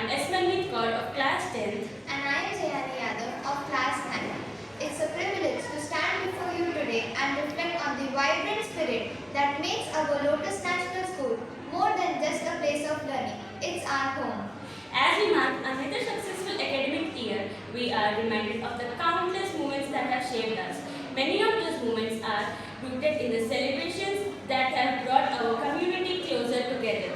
am Esmanmeet Kaur of class 10th. And I am Jayani Yadav of class 9. It's a privilege to stand before you today and reflect on the vibrant spirit that makes our Lotus National School more than just a place of learning. It's our home. As we mark another successful academic year, we are reminded of the countless moments that have shaped us. Many of those moments are rooted in the celebrations that have brought our community closer together.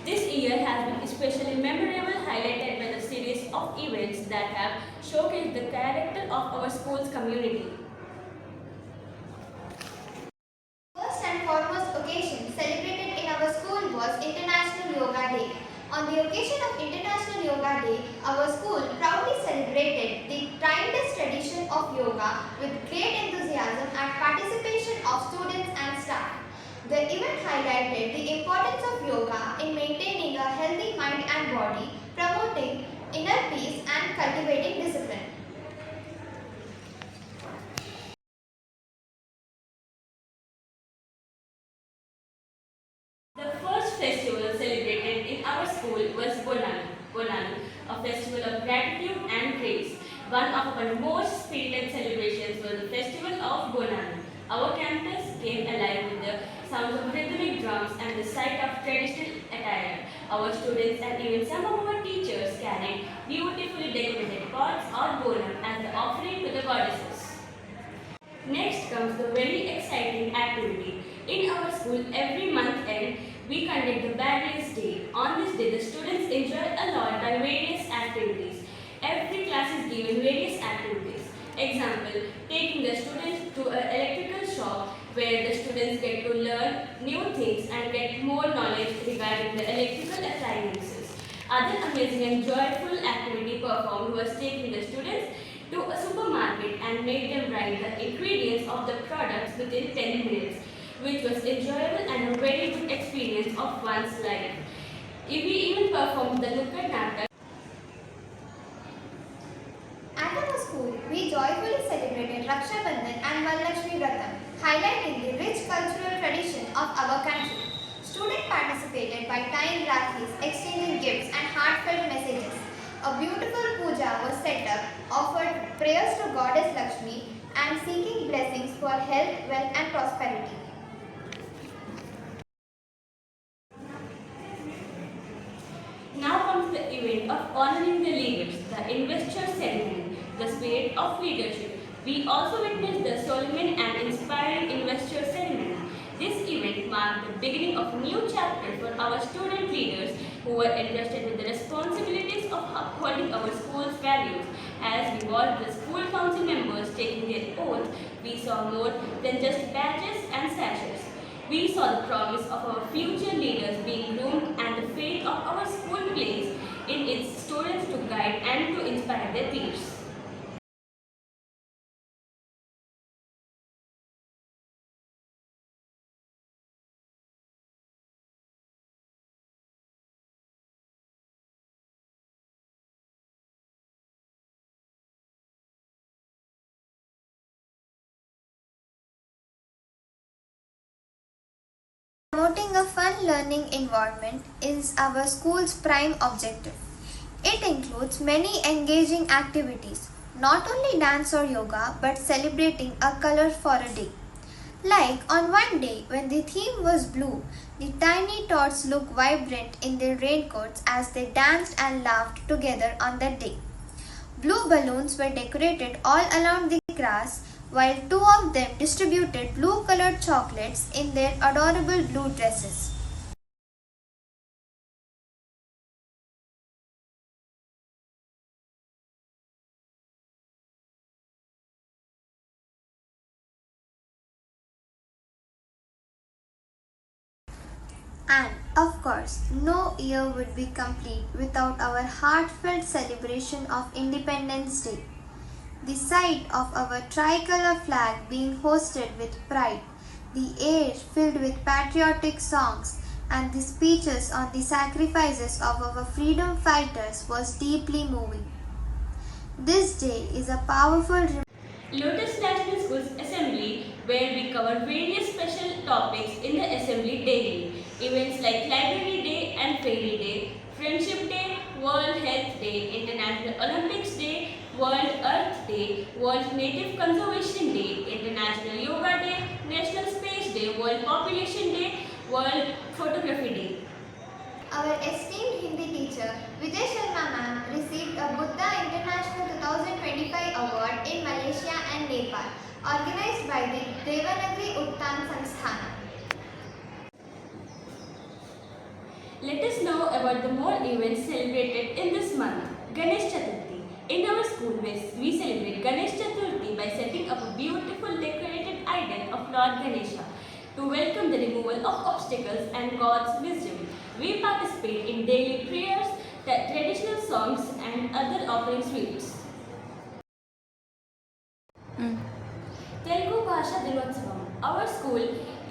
This year has been especially memorable, highlighted by the series of events that have showcased the character of our school's community. First and foremost occasion celebrated in our school was International Yoga Day. On the occasion of International Yoga Day, our school proudly celebrated the timeless tradition of yoga with great enthusiasm and participation of students and staff. The event highlighted the importance of yoga in maintaining a healthy mind and body, promoting inner peace and cultivating discipline. The first festival celebrated in our school was Bonanu, a festival of gratitude and praise. One of our most spirited celebrations was the festival of Bonanu. Our campus came alive with the sounds of rhythmic drums and the sight of traditional attire. Our students and even some of our teachers carried beautifully decorated pots or bonum as the offering to the goddesses. Next comes the very exciting activity. In our school, every month end, we conduct the Barriers Day. On this day, the students enjoy a lot by various activities. Every class is given various activities. Example, taking the students to an electrical shop where the students get to learn new things and get more knowledge regarding the electrical appliances. Other amazing and joyful activity performed was taking the students to a supermarket and made them write the ingredients of the products within 10 minutes, which was enjoyable and a very good experience of one's life. We even performed the Nukkad Natak. At our school, we joyfully celebrated Raksha Bandhan and Varalakshmi Vratam, highlighting the rich cultural tradition of our country. Students participated by tying rakhis, exchanging gifts and heartfelt messages. A beautiful puja was set up, offered prayers to Goddess Lakshmi and seeking blessings for health, wealth and prosperity. Now comes the event of honoring the leaders, the investor ceremony, the spirit of leadership. We also witnessed the solemn and inspiring investor ceremony. This event marked the beginning of a new chapter for our student leaders who were entrusted with the responsibilities of upholding our school's values. As we watched the school council members taking their oath, we saw more than just badges and sashes. We saw the promise of our future leaders being groomed and the faith of our school placed in its students to guide and to inspire their peers. Promoting a fun learning environment is our school's prime objective. It includes many engaging activities, not only dance or yoga, but celebrating a color for a day. Like on one day when the theme was blue, the tiny tots looked vibrant in their raincoats as they danced and laughed together on that day. Blue balloons were decorated all around the class, while two of them distributed blue colored chocolates in their adorable blue dresses. And of course, no year would be complete without our heartfelt celebration of Independence Day. The sight of our tricolor flag being hosted with pride, the air filled with patriotic songs, and the speeches on the sacrifices of our freedom fighters was deeply moving. This day is a powerful Lotus National School's Assembly, where we cover various special topics in the Assembly daily. Events like Library Day and Fairy Day Friendship Day, World Health Day, International Olympics Day, World Earth Day, World Native Conservation Day, International Yoga Day, National Space Day, World Population Day, World Photography Day. Our esteemed Hindi teacher Vijay Sharma ma'am received a Buddha International 2025 award in Malaysia and Nepal, organized by the Devanagari Uttan Sansthan. Let us know about the more events celebrated in this month. Ganesh Chaturthi. In our school, we celebrate Ganesh Chaturthi by setting up a beautiful decorated idol of Lord Ganesha to welcome the removal of obstacles and God's wisdom. We participate in daily prayers, traditional songs and other offering sweets. Telugu Bhasha Dinotsavam. Our school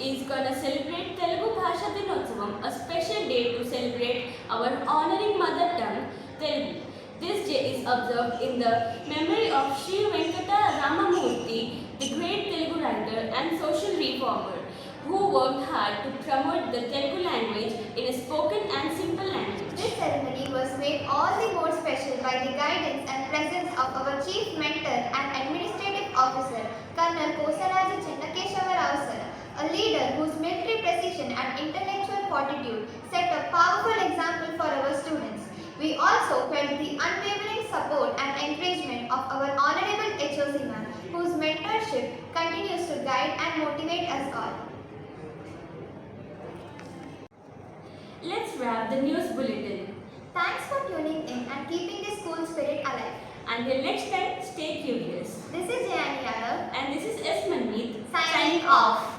is gonna celebrate Telugu Bhasha Dinotsavam, a special day to celebrate our honoring mother tongue, Telugu. This day is observed in the memory of Sri Venkata Ramamurthy, the great Telugu writer and social reformer, who worked hard to promote the Telugu language in a spoken and simple language. This ceremony was made all the more special by the guidance and presence of our chief mentor and administrative officer, Colonel Kosaraja Chinnakeshava Rao sir, a leader whose military precision and intellectual fortitude set a powerful example for our students. We also felt the unwavering support and encouragement of our Honorable HOC ma'am, whose mentorship continues to guide and motivate us all. Let's wrap the news bulletin. Thanks for tuning in and keeping the school spirit alive. Until next time, stay curious. This is Jayani Yadav And this is S. Manmeet signing off.